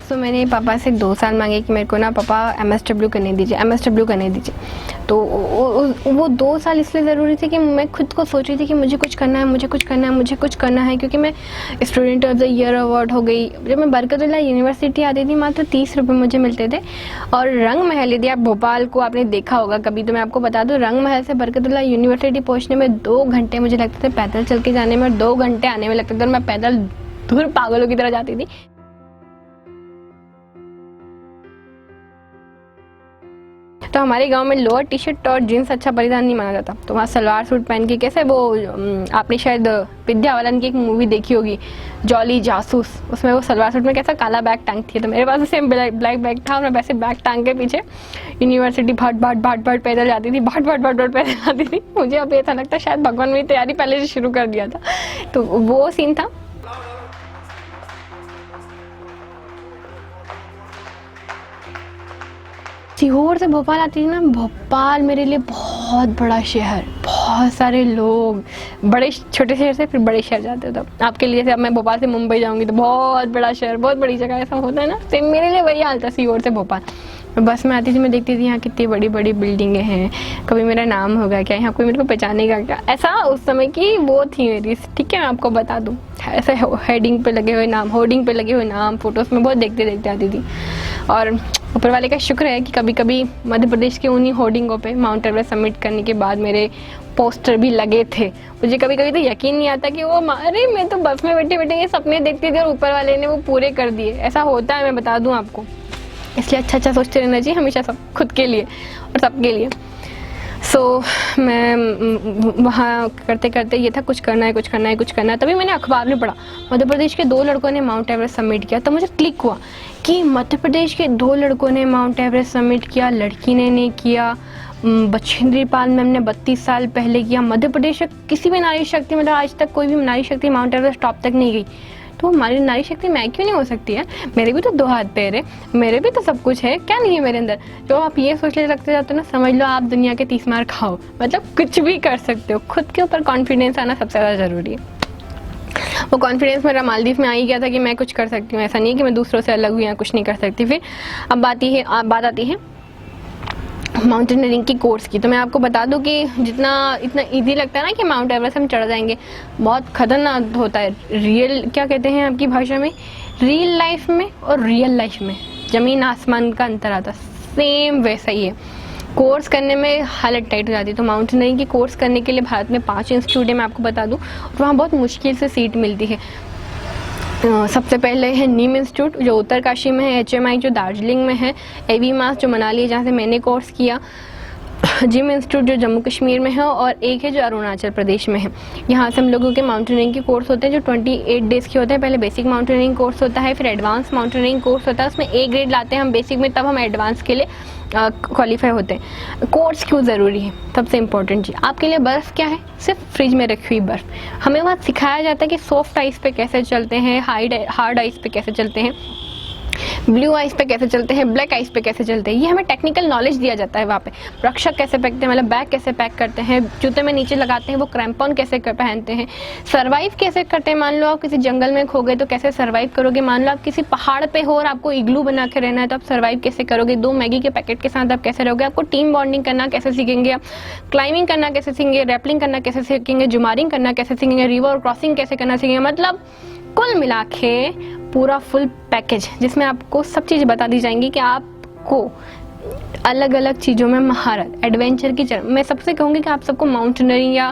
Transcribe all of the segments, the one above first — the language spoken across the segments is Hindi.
सो मैंने पापा से 2 साल मांगे कि मेरे को ना पापा MSW करने दीजिए। तो वो 2 साल इसलिए ज़रूरी थे कि मैं खुद को सोच रही थी कि मुझे कुछ करना है क्योंकि मैं student of the year award हो गई। जब मैं बरकतुल्लाह यूनिवर्सिटी आती थी मात्र 30 रुपये मुझे मिलते थे। और रंग महल, यदि आप भोपाल को आपने देखा होगा कभी, तो मैं आपको बता दूँ, रंग महल से बरकतुल्लाह यूनिवर्सिटी पहुँचने में 2 घंटे मुझे लगते थे पैदल चल के जाने में, और 2 घंटे आने में लगते थे, और मैं पैदल दूर पागलों की तरह जाती थी। तो हमारे गांव में लोअर टी शर्ट और जीन्स अच्छा परिधान नहीं माना जाता, तो वहाँ सलवार सूट पहन के कैसे, वो आपने शायद विद्या बालन की एक मूवी देखी होगी जॉली जासूस, उसमें वो सलवार सूट में कैसा काला बैग टांगती है, तो मेरे पास सेम ब्लैक बैग था और मैं वैसे बैग टांग के पीछे यूनिवर्सिटी भाट पैदल जाती थी, भाट पैदल जाती थी। मुझे अब ऐसा लगता है शायद भगवान मेरी तैयारी पहले से शुरू कर दिया था। तो वो सीन था। सीहोर से भोपाल आती थी ना, भोपाल मेरे लिए बहुत बड़ा शहर, बहुत सारे लोग, बड़े छोटे शहर से फिर बड़े शहर जाते हो। तो आपके लिए जैसे अब मैं भोपाल से मुंबई जाऊंगी तो बहुत बड़ा शहर, बहुत बड़ी जगह, ऐसा होता है ना, सेम मेरे लिए वही हाल था सीहोर से भोपाल। मैं बस में आती थी, मैं देखती थी यहाँ कितनी बड़ी बड़ी बिल्डिंगें हैं, कभी मेरा नाम होगा क्या, यहाँ कोई मेरे को पहचानेगा क्या, ऐसा उस समय की वो थी मेरी। ठीक है, मैं आपको बता दूँ, ऐसे होर्डिंग पे लगे हुए नाम फोटोज़ में बहुत देखते आती थी। और ऊपर वाले का शुक्र है कि कभी कभी मध्य प्रदेश के उन्हीं होर्डिंगों पे माउंट एवरेस्ट सबमिट करने के बाद मेरे पोस्टर भी लगे थे। मुझे कभी कभी तो यकीन नहीं आता कि वो, अरे मैं तो बस में बैठे ये सपने देखती थी और ऊपर वाले ने वो पूरे कर दिए। ऐसा होता है, मैं बता दूं आपको। इसलिए अच्छा सोचते रहना चाहिए हमेशा, सब खुद के लिए और सबके लिए। मैं वहाँ करते करते ये था कुछ करना है। तभी मैंने अखबार में पढ़ा मध्य प्रदेश के 2 लड़कों ने माउंट एवरेस्ट सबमिट किया। तो मुझे क्लिक हुआ कि मध्य प्रदेश के 2 लड़कों ने माउंट एवरेस्ट सबमिट किया, लड़की ने नहीं किया, बछेंद्री पाल मैम ने 32 साल पहले किया। मध्य प्रदेश में किसी भी नारी शक्ति, मतलब आज तक कोई भी नारी शक्ति माउंट एवरेस्ट टॉप तक नहीं गई, तो हमारी नारी शक्ति मैं क्यों नहीं हो सकती है? मेरे भी तो 2 हाथ पैर है, मेरे भी तो सब कुछ है, क्या नहीं है मेरे अंदर? जो आप ये सोचने लगते जाते हो ना, समझ लो आप दुनिया के 30 मार खाओ, मतलब कुछ भी कर सकते हो। खुद के ऊपर कॉन्फिडेंस आना सबसे ज़्यादा ज़रूरी है। वो कॉन्फिडेंस मेरा मालदीव में आ ही गया था कि मैं कुछ कर सकती हूँ, ऐसा नहीं है कि मैं दूसरों से अलग हुई या कुछ नहीं कर सकती। फिर अब बात आती है माउंटेनियरिंग की कोर्स की। तो मैं आपको बता दूं कि इतना इजी लगता है ना कि माउंट एवरेस्ट हम चढ़ जाएंगे, बहुत खतरनाक होता है। रियल क्या कहते हैं आपकी भाषा में, रियल लाइफ में और रियल लाइफ में ज़मीन आसमान का अंतर आता, सेम वैसा ही है। कोर्स करने में हालत टाइट हो जाती है। तो माउंटेनियरिंग की कोर्स करने के लिए भारत में 5 इंस्टीट्यूट है, मैं आपको बता दूं, और वहाँ बहुत मुश्किल से सीट मिलती है। सबसे पहले है नीम इंस्टीट्यूट जो उत्तरकाशी में है, HMI जो दार्जिलिंग में है, AVMAS जो मनाली है जहाँ से मैंने कोर्स किया, जिम इंस्टीट्यूट जो जम्मू कश्मीर में है, और एक है जो अरुणाचल प्रदेश में है। यहाँ से हम लोगों के माउंटेनियरिंग के कोर्स होते हैं जो 28 डेज़ के होते हैं। पहले बेसिक माउंटेनियरिंग कोर्स होता है, फिर एडवांस माउंटेनियरिंग कोर्स होता है, उसमें A ग्रेड लाते हैं हम बेसिक में, तब हम एडवांस के लिए क्वालिफाई होते हैं। कोर्स क्यों ज़रूरी है? सबसे इम्पोर्टेंट चीज़ आपके लिए बर्फ़ क्या है, सिर्फ फ्रिज में रखी हुई बर्फ़। हमें वहाँ सिखाया जाता है कि सॉफ्ट आइस पे कैसे चलते हैं, हार्ड आइस पे कैसे चलते हैं, ब्लू आइस पे कैसे चलते हैं, ब्लैक आइस पे कैसे चलते हैं, ये हमें टेक्निकल नॉलेज दिया जाता है वहाँ पे। रक्षक कैसे पहनते हैं, मतलब बैग कैसे पैक करते हैं, जूते में नीचे लगाते हैं वो क्रैम्पॉन कैसे पहनते हैं, सर्वाइव कैसे करते हैं। मान लो आप किसी जंगल में खो गए तो कैसे सर्वाइव करोगे, मान लो आप किसी पहाड़ पे हो और आपको इग्लू बना के रहना है तो आप सर्वाइव कैसे करोगे, 2 मैगी के पैकेट के साथ आप कैसे रहोगे, आपको टीम बॉन्डिंग करना कैसे सीखेंगे, आप क्लाइंबिंग करना कैसे सीखेंगे, रैपलिंग करना कैसे सीखेंगे, जुमारिंग करना कैसे सीखेंगे, रिवर क्रॉसिंग कैसे करना सीखेंगे। मतलब कुल मिला के पूरा फुल पैकेज जिसमें आपको सब चीज़ बता दी जाएंगी कि आपको अलग अलग चीज़ों में महारत, एडवेंचर की मैं सबसे कहूँगी कि आप सबको माउंटेनियरिंग या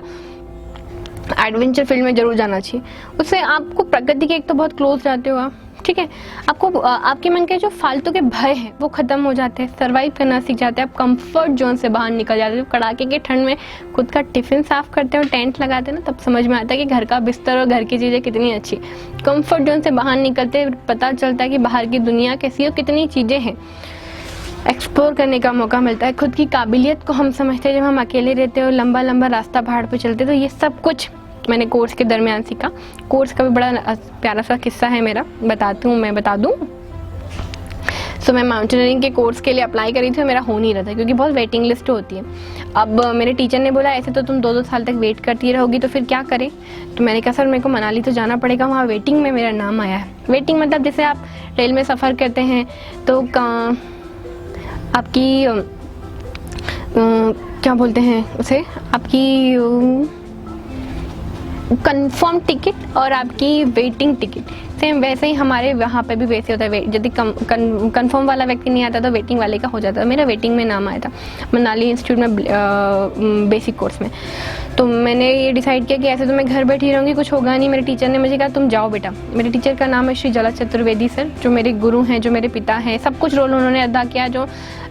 एडवेंचर फील्ड में जरूर जाना चाहिए। उससे आपको प्रकृति के एक तो बहुत क्लोज रहते हो आप, ठीक है, आपको आपके मन के जो फालतू के भय हैं वो खत्म हो जाते हैं, सर्वाइव करना सीख जाते हैं, आप कंफर्ट जोन से बाहर निकल जाते हो। कड़ाके के ठंड में खुद का टिफिन साफ करते हो, टेंट लगाते हैं ना, तब समझ में आता है कि घर का बिस्तर और घर की चीज़ें कितनी अच्छी। कंफर्ट जोन से बाहर निकलते पता चलता है कि बाहर की दुनिया कैसी है, कितनी चीज़ें हैं, एक्सप्लोर करने का मौका मिलता है। खुद की काबिलियत को हम समझते हैं जब हम अकेले रहते हो, लंबा लंबा रास्ता पहाड़ पर चलते। तो ये सब कुछ मैंने कोर्स के दरमियान सीखा। कोर्स का भी बड़ा प्यारा सा किस्सा है मेरा, मैं बता दूं। सो मैं माउंटेनियरिंग के कोर्स के लिए अप्लाई करी थी और मेरा हो नहीं रहा था क्योंकि बहुत वेटिंग लिस्ट होती है। अब मेरे टीचर ने बोला ऐसे तो तुम 2-2 साल तक वेट करती रहोगी तो फिर क्या करें। तो मैंने कहा सर मेरे को मनाली तो जाना पड़ेगा, वहाँ वेटिंग में मेरा नाम आया है। वेटिंग मतलब जैसे आप रेल में सफ़र करते हैं तो आपकी क्या बोलते हैं उसे, आपकी कंफर्म टिकट और आपकी वेटिंग टिकट, सेम वैसे ही हमारे वहाँ पे भी वैसे होता है। यदि कंफर्म वाला व्यक्ति नहीं आता तो वेटिंग वाले का हो जाता है। मेरा वेटिंग में नाम आया था मनाली इंस्टीट्यूट में बेसिक कोर्स में। तो मैंने ये डिसाइड किया कि ऐसे तो मैं घर बैठी रहूँगी, कुछ होगा नहीं। मेरे टीचर ने मुझे कहा तुम जाओ बेटा। मेरे टीचर का नाम है श्री जला चतुर्वेदी सर, जो मेरे गुरु हैं, जो मेरे पिता हैं। सब कुछ रोल उन्होंने अदा किया। जो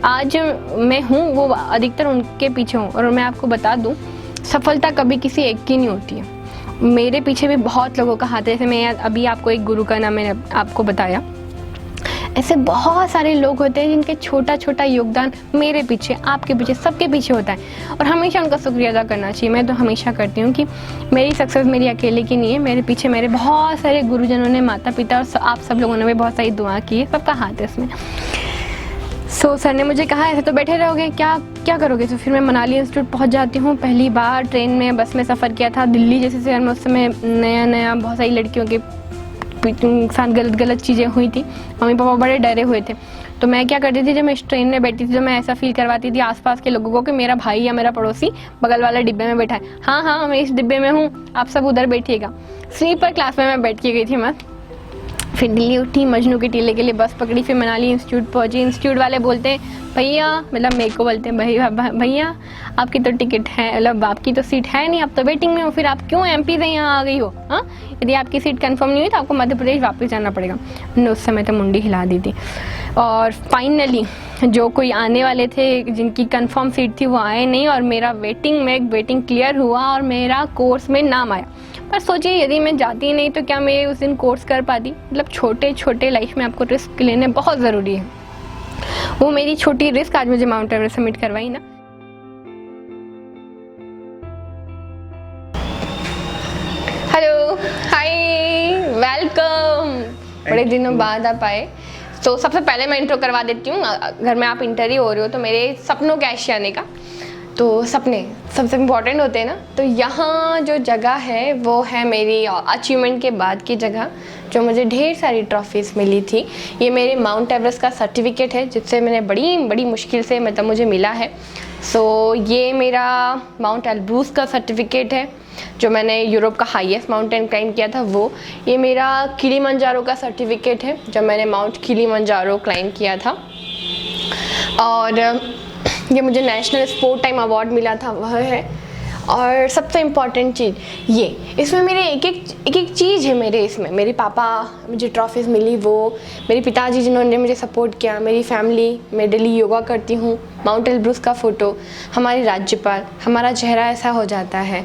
आज मैं हूँ वो अधिकतर उनके पीछे हूँ। और मैं आपको बता दूँ, सफलता कभी किसी एक की नहीं होती है, मेरे पीछे भी बहुत लोगों का हाथ है। जैसे मैं अभी आपको एक गुरु का नाम मैंने आपको बताया, ऐसे बहुत सारे लोग होते हैं जिनके छोटा छोटा योगदान मेरे पीछे, आपके पीछे, सबके पीछे होता है और हमेशा उनका शुक्रिया अदा करना चाहिए। मैं तो हमेशा करती हूँ कि मेरी सक्सेस मेरी अकेले की नहीं है, मेरे पीछे मेरे बहुत सारे गुरुजनों ने, माता पिता और आप सब लोगों ने भी बहुत सारी दुआ की है, सबका हाथ है इसमें। सो सर ने मुझे कहा ऐसे तो बैठे रहोगे, क्या करोगे। तो फिर मैं मनाली इंस्टीट्यूट पहुंच जाती हूँ। पहली बार ट्रेन में, बस में सफ़र किया था। दिल्ली जैसे शहर में उस समय नया बहुत सारी लड़कियों के साथ गलत चीज़ें हुई थी। मम्मी पापा बड़े डरे हुए थे। तो मैं क्या करती थी, जब मैं इस ट्रेन में बैठती थी तो मैं ऐसा फील करवाती थी आसपास के लोगों को कि मेरा भाई या मेरा पड़ोसी बगल वाले डिब्बे में बैठा है। हाँ मैं इस डिब्बे में हूँ, आप सब उधर बैठिएगा। स्लीपर क्लास में मैं बैठ के गई थी मैं। फिर दिल्ली उठी, मजनू के टीले के लिए बस पकड़ी, फिर मनाली इंस्टीट्यूट पहुंची। इंस्टीट्यूट वाले बोलते हैं भैया, मतलब मेरे को बोलते हैं भैया आपकी तो टिकट है, मतलब आपकी तो सीट है नहीं, आप तो वेटिंग में हो, फिर आप क्यों एमपी से यहाँ आ गई हो। हाँ, यदि आपकी सीट कंफर्म नहीं हुई तो आपको मध्य प्रदेश वापस जाना पड़ेगा। मैंने उस समय तो मुंडी हिला दी थी। और फाइनली जो कोई आने वाले थे जिनकी कंफर्म सीट थी वो आए नहीं और मेरा वेटिंग क्लियर हुआ और मेरा कोर्स में नाम आया। पर सोचिए यदि मैं जाती नहीं तो क्या मैं उस दिन कोर्स कर पाती। मतलब छोटे छोटे लाइफ में आपको रिस्क लेने बहुत ज़रूरी है। वो मेरी छोटी रिस्क आज मुझे माउंट एवरेस्ट समिट करवाई ना। हेलो, हाय, वेलकम। बड़े दिनों बाद आप आए। तो सबसे पहले मैं इंट्रो करवा देती हूँ। घर में आप इंटर ही हो रहे हो तो मेरे सपनों के आशियाने का, तो सपने सबसे इम्पॉर्टेंट होते हैं ना। तो यहाँ जो जगह है वो है मेरी अचीवमेंट के बाद की जगह, जो मुझे ढेर सारी ट्रॉफीज़ मिली थी। ये मेरे माउंट एवरेस्ट का सर्टिफिकेट है जिससे मैंने बड़ी मुश्किल से मतलब मुझे मिला है। सो ये मेरा माउंट एल्ब्रूस का सर्टिफिकेट है जो मैंने यूरोप का हाईएस्ट माउंटेन क्लाइंब किया था वो। ये मेरा किलीमंजारो का सर्टिफिकेट है जब मैंने माउंट किलीमंजारो क्लाइंब किया था। और ये मुझे नेशनल स्पोर्ट टाइम अवार्ड मिला था वह है। और सबसे इम्पॉर्टेंट चीज़ ये, इसमें मेरे एक चीज़ है मेरे इसमें। मेरे पापा मुझे ट्रॉफीज़ मिली, वो मेरे पिताजी जिन्होंने मुझे सपोर्ट किया, मेरी फैमिली, मैं डेली योगा करती हूँ, माउंट एल्ब्रूस का फ़ोटो, हमारे राज्यपाल, हमारा चेहरा ऐसा हो जाता है,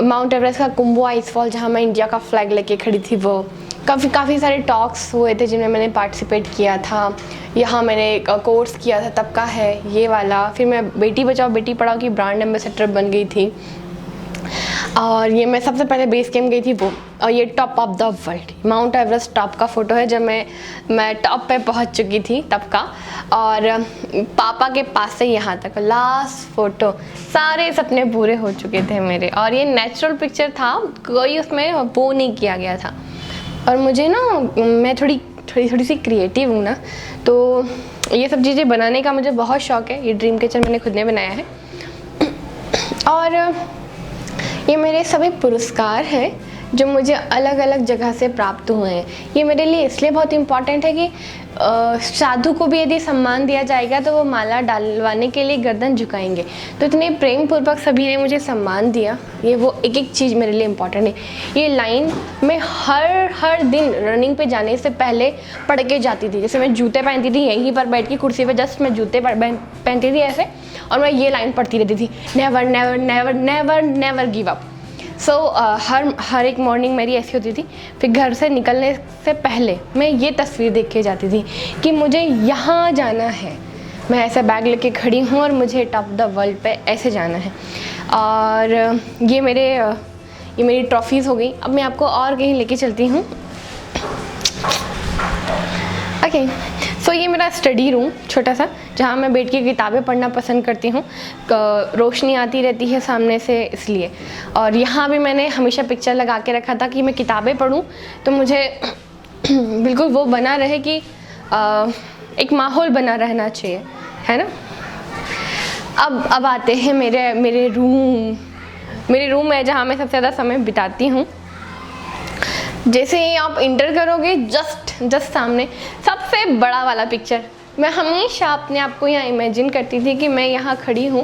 माउंट एवरेस्ट का कुंभो आइसफॉल जहाँ मैं इंडिया का फ्लैग लेके खड़ी थी वो, काफ़ी सारे टॉक्स हुए थे जिनमें मैंने पार्टिसिपेट किया था। यहाँ मैंने कोर्स किया था तब का है ये वाला। फिर मैं बेटी बचाओ बेटी पढ़ाओ की ब्रांड एम्बेसडर बन गई थी। और ये मैं सबसे पहले बेस कैंप गई थी वो। और ये top of the world mount Everest top का फ़ोटो है जब मैं टॉप पे पहुँच चुकी थी तब का। और पापा के पास से यहाँ तक लास्ट फ़ोटो, सारे सपने पूरे हो चुके थे मेरे। और ये नेचुरल पिक्चर था, कोई उसमें वो नहीं किया गया था। और मुझे ना, मैं थोड़ी सी क्रिएटिव हूँ ना, तो ये सब चीज़ें बनाने का मुझे बहुत शौक़ है। ये ड्रीम कैचर मैंने खुद ने बनाया है। और ये मेरे सभी पुरस्कार हैं जो मुझे अलग अलग जगह से प्राप्त हुए हैं। ये मेरे लिए इसलिए बहुत इम्पॉर्टेंट है कि साधु को भी यदि सम्मान दिया जाएगा तो वो माला डालवाने के लिए गर्दन झुकाएंगे। तो इतने प्रेम पूर्वक सभी ने मुझे सम्मान दिया। ये वो एक चीज़ मेरे लिए इम्पॉर्टेंट है। ये लाइन मैं हर दिन रनिंग पे जाने से पहले पढ़ के जाती थी। जैसे मैं जूते पहनती थी, यहीं पर बैठ के कुर्सी पे जस्ट मैं जूते पहनती थी ऐसे, और मैं ये लाइन पढ़ती रहती थी, never never never never never give up. So हर एक मॉर्निंग मेरी ऐसी होती थी। फिर घर से निकलने से पहले मैं ये तस्वीर देख के जाती थी कि मुझे यहाँ जाना है। मैं ऐसा बैग लेके खड़ी हूँ और मुझे टॉप द वर्ल्ड पे ऐसे जाना है। और ये मेरी ट्रॉफीज़ हो गई। अब मैं आपको और कहीं लेके चलती हूँ। ओके, सो ये मेरा स्टडी रूम छोटा सा, जहाँ मैं बैठ के किताबें पढ़ना पसंद करती हूँ। रोशनी आती रहती है सामने से इसलिए। और यहाँ भी मैंने हमेशा पिक्चर लगा के रखा था कि मैं किताबें पढूं तो मुझे बिल्कुल वो बना रहे कि एक माहौल बना रहना चाहिए, है ना। अब आते हैं मेरे रूम है जहाँ मैं सबसे ज़्यादा समय बिताती हूँ। जैसे ही आप इंटर करोगे जस्ट सामने सबसे बड़ा वाला पिक्चर। मैं हमेशा अपने आप को यहाँ इमेजिन करती थी कि मैं यहाँ खड़ी हूँ,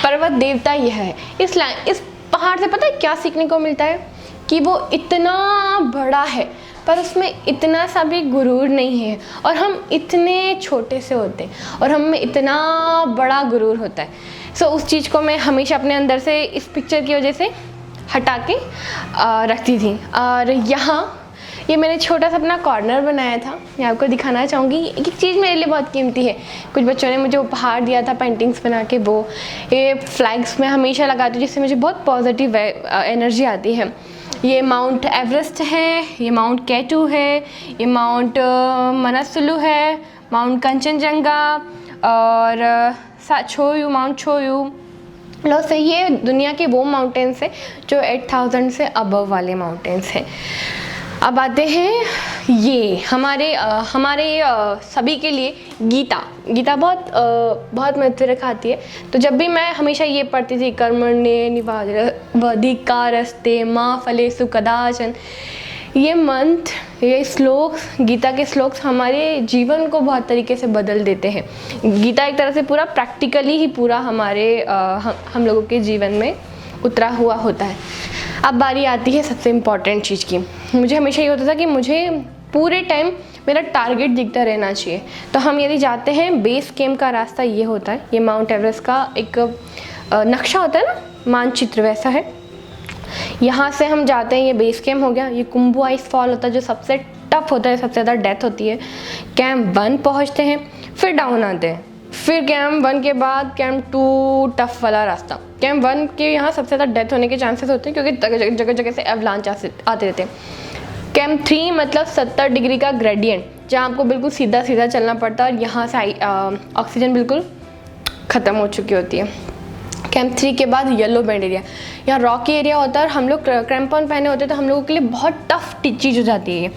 पर्वत देवता यह है। इस पहाड़ से पता है क्या सीखने को मिलता है कि वो इतना बड़ा है पर उसमें इतना सा भी गुरूर नहीं है, और हम इतने छोटे से होते हैं और हम में इतना बड़ा गुरूर होता है। सो उस चीज़ को मैं हमेशा अपने अंदर से इस पिक्चर की वजह से हटा के रखती थी। और यहाँ ये मैंने छोटा सा अपना कॉर्नर बनाया था, मैं आपको दिखाना चाहूँगी। एक चीज़ मेरे लिए बहुत कीमती है, कुछ बच्चों ने मुझे उपहार दिया था पेंटिंग्स बना के। वो ये फ्लैग्स मैं हमेशा लगाती हूँ जिससे मुझे बहुत पॉजिटिव एनर्जी आती है। ये माउंट एवरेस्ट है, ये माउंट केटू है, ये माउंट मनसलु है, माउंट कंचनजंगा और माउंट छोयू। लो से ये दुनिया के वो माउंटेन्स हैं जो 8000 से अबव वाले माउंटेन्स हैं। अब आते हैं ये हमारे सभी के लिए गीता बहुत महत्व रखाती है। तो जब भी मैं हमेशा ये पढ़ती थी, कर्मण्ये निवाधिकारस्ते मा फलेषु कदाचन, ये मंत्र, ये श्लोक, गीता के श्लोक हमारे जीवन को बहुत तरीके से बदल देते हैं। गीता एक तरह से पूरा प्रैक्टिकली ही पूरा हमारे हम लोगों के जीवन में उतरा हुआ होता है। अब बारी आती है सबसे इम्पॉर्टेंट चीज़ की। मुझे हमेशा ये होता था कि मुझे पूरे टाइम मेरा टारगेट दिखता रहना चाहिए। तो हम यदि जाते हैं, बेस कैंप का रास्ता ये होता है, ये माउंट एवरेस्ट का एक नक्शा होता है ना, मानचित्र वैसा है। यहाँ से हम जाते हैं, ये बेस कैंप हो गया। ये कुंभू आइस फॉल होता है जो सबसे टफ होता है, सबसे ज़्यादा डेथ होती है। कैंप 1 पहुँचते हैं, फिर डाउन आते हैं, फिर कैंप 1 के बाद कैंप 2 टफ वाला रास्ता। कैंप 1 के यहाँ सबसे ज़्यादा डेथ होने के चांसेस होते हैं क्योंकि जगह जगह से एवलांच आते रहते हैं। कैंप 3 मतलब 70 डिग्री का ग्रेडियंट, जहाँ आपको बिल्कुल सीधा चलना पड़ता है और यहाँ से ऑक्सीजन बिल्कुल ख़त्म हो चुकी होती है। कैंप 3 के बाद येलो बैंड एरिया, यहाँ रॉकी एरिया होता है और हम लोग क्रैम्पॉन पहने होते हैं तो हम लोगों के लिए बहुत टफ चीज़ हो जाती है।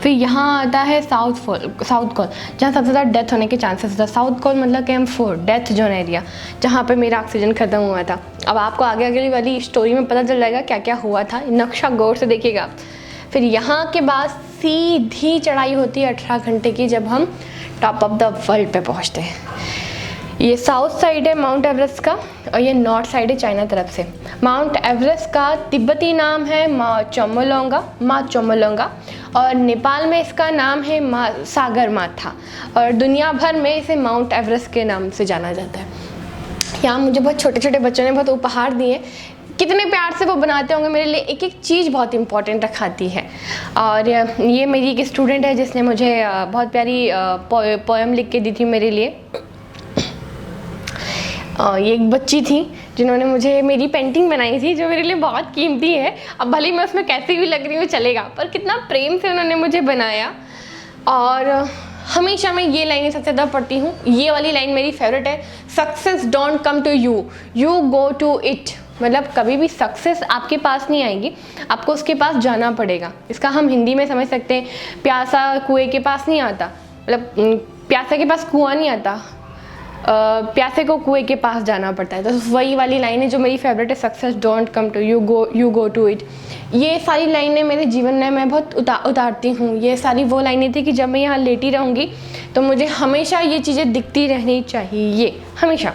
फिर यहाँ आता है साउथ कॉल, जहाँ सबसे ज़्यादा डेथ होने के चांसेस होता है। साउथ कॉल मतलब कैंप 4 डेथ जोन एरिया, जहाँ पे मेरा ऑक्सीजन ख़त्म हुआ था। अब आपको आगे वाली स्टोरी में पता चल जाएगा क्या क्या हुआ था, नक्शा गौर से देखिएगा। फिर यहाँ के बाद सीधी चढ़ाई होती है 18 घंटे की, जब हम टॉप ऑफ द वर्ल्ड पे पहुँचते हैं। ये साउथ साइड है माउंट एवरेस्ट का और ये नॉर्थ साइड है चाइना तरफ से। माउंट एवरेस्ट का तिब्बती नाम है माँ चोमोलोंगा और नेपाल में इसका नाम है सागर माथा, और दुनिया भर में इसे माउंट एवरेस्ट के नाम से जाना जाता है। यहाँ मुझे बहुत छोटे बच्चों ने बहुत उपहार दिए, कितने प्यार से वो बनाते होंगे मेरे लिए। एक चीज़ बहुत इंपॉर्टेंट रखाती है। और ये मेरी एक स्टूडेंट है जिसने मुझे बहुत प्यारी पोएम लिख के दी थी मेरे लिए। ये एक बच्ची थी जिन्होंने मुझे मेरी पेंटिंग बनाई थी जो मेरे लिए बहुत कीमती है। अब भले मैं उसमें कैसी भी लग रही हूँ चलेगा, पर कितना प्रेम से उन्होंने मुझे बनाया। और हमेशा मैं ये लाइनें सबसे ज़्यादा पढ़ती हूँ। ये वाली लाइन मेरी फेवरेट है, success don't come to you, you go to it. मतलब कभी भी सक्सेस आपके पास नहीं आएगी, आपको उसके पास जाना पड़ेगा। इसका हम हिंदी में समझ सकते हैं, प्यासा कुएं के पास नहीं आता, मतलब प्यासे के पास कुआं नहीं आता, प्यासे को कुएं के पास जाना पड़ता है। तो वही वाली लाइन है जो मेरी फेवरेट है, success don't come to you go to it. ये सारी लाइनें मेरे जीवन में मैं बहुत उतारती हूँ। ये सारी वो लाइनें थी कि जब मैं यहाँ लेटी रहूँगी तो मुझे हमेशा ये चीज़ें दिखती रहनी चाहिए, हमेशा।